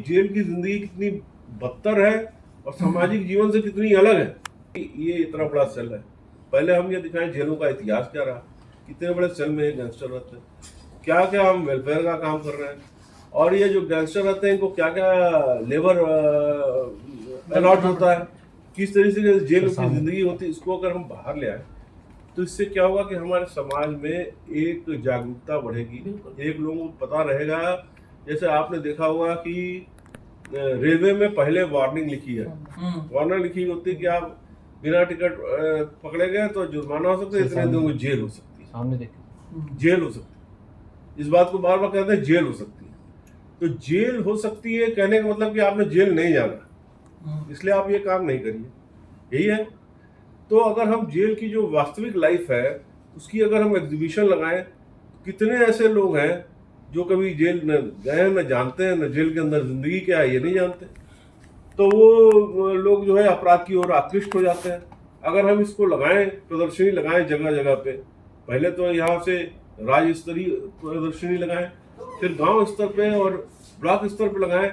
Jail की जिंदगी कितनी बदतर है और सामाजिक जीवन से कितनी अलग है। ये इतना बड़ा सेल है। पहले हम ये दिखाएं जेलों का इतिहास क्या रहा, कितने बड़े सेल में गैंगस्टर रहते हैं, क्या क्या हम वेलफेयर का काम कर रहे हैं, और ये जो गैंगस्टर रहते हैं इनको क्या क्या लेबर अलॉट होता है, किस तरीके से जेल की जिंदगी होती है। इसको अगर हम बाहर ले आए तो इससे क्या होगा कि हमारे समाज में एक जागरूकता बढ़ेगी, एक लोगों को पता रहेगा। जैसे आपने देखा होगा कि रेलवे में पहले वार्निंग लिखी है, वार्निंग लिखी होती है कि आप बिना टिकट पकड़े गए तो जुर्माना हो सकता है, इतने दिनों की जेल हो सकती है, सामने देखो जेल हो सकती है। इस बात को बार बार कहते हैं जेल हो सकती है। तो जेल हो सकती है कहने का मतलब कि आपने जेल नहीं जाना, इसलिए आप ये काम नहीं करिए, यही है। तो अगर हम जेल की जो वास्तविक लाइफ है उसकी अगर हम एग्जीबिशन लगाएं, कितने ऐसे लोग हैं जो कभी जेल न गए न जानते हैं, न जेल के अंदर जिंदगी क्या है ये नहीं जानते, तो वो लोग जो है अपराध की ओर आकृष्ट हो जाते हैं। अगर हम इसको लगाएं, प्रदर्शनी लगाएं जगह जगह पे, पहले तो यहाँ से राज्य स्तरीय प्रदर्शनी लगाएं, फिर गांव स्तर पे और ब्लॉक स्तर पे लगाएं,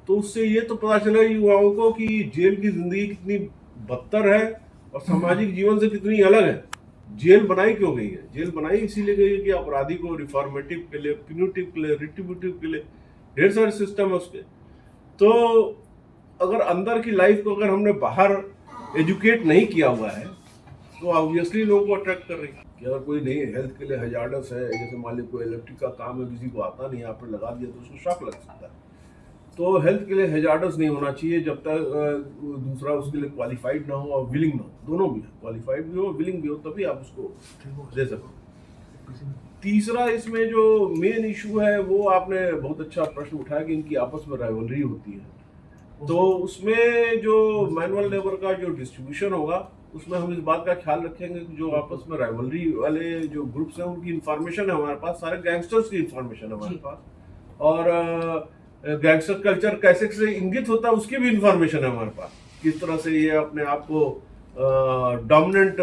तो उससे ये तो पता चले युवाओं को कि जेल की जिंदगी कितनी बदतर है और सामाजिक जीवन से कितनी अलग है। जेल बनाई क्यों गई है? जेल बनाई इसीलिए गई है कि अपराधी को रिफॉर्मेटिव के लिए, प्यूनिटिव के लिए, रिट्रीब्यूटिव के लिए ढेर सारे सिस्टम है उसके। तो अगर अंदर की लाइफ को अगर हमने बाहर एजुकेट नहीं किया हुआ है तो ऑब्वियसली लोगों को अट्रैक्ट कर रही है कि अगर कोई नहीं हेल्थ के लिए हजार्डस है, जैसे मान लीजिए कोई इलेक्ट्रिक का काम है, किसी को आता नहीं, आपने लगा दिया तो उसको शॉक लग सकता है। तो हेल्थ के लिए हजार्डस नहीं होना चाहिए जब तक दूसरा उसके लिए क्वालिफाइड ना हो और विलिंग ना हो, दोनों भी, क्वालिफाइड भी हो विलिंग भी हो, तभी आप उसको दे सको। तीसरा इसमें जो मेन इशू है वो आपने बहुत अच्छा प्रश्न उठाया कि इनकी आपस में राइवलरी होती है। तो उसमें जो मैनुअल लेबर का जो डिस्ट्रीब्यूशन होगा उसमें हम इस बात का ख्याल रखेंगे कि जो आपस में राइवलरी वाले जो ग्रुप्स हैं उनकी इंफॉर्मेशन है हमारे पास, सारे गैंगस्टर्स की इंफॉर्मेशन है हमारे पास, और गैंगस्टर कल्चर कैसे से इंगित होता है उसकी भी इंफॉर्मेशन है हमारे पास, किस तरह से ये अपने आप को डोमिनेंट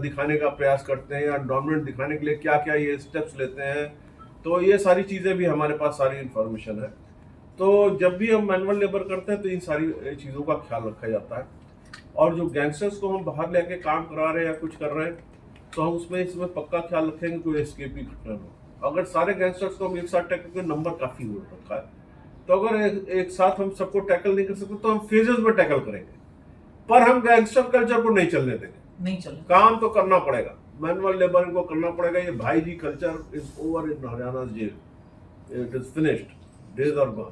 दिखाने का प्रयास करते हैं या डोमिनेंट दिखाने के लिए क्या क्या ये स्टेप्स लेते हैं। तो ये सारी चीज़ें भी हमारे पास सारी इंफॉर्मेशन है। तो जब भी हम मैनुअल लेबर करते हैं तो इन सारी चीज़ों का ख्याल रखा जाता है। और जो गैंगस्टर्स को हम बाहर लेके काम करा रहे हैं या कुछ कर रहे हैं तो हम इसमें पक्का ख्याल रखेंगे कोई एस्केपी घटना हो। अगर सारे गैंगस्टर्स को हम एक साथ टैकल करें, नंबर काफ़ी हो रखा है, तो अगर एक साथ हम सबको टैकल नहीं कर सकते तो हम फेजेस में टैकल करेंगे, पर हम गैंगस्टर कल्चर को नहीं चलने देंगे, नहीं चलेगा। काम तो करना पड़ेगा, मैनुअल लेबर इनको करना पड़ेगा। ये भाई जी culture is over in Haryana jail, it is finished, days are gone.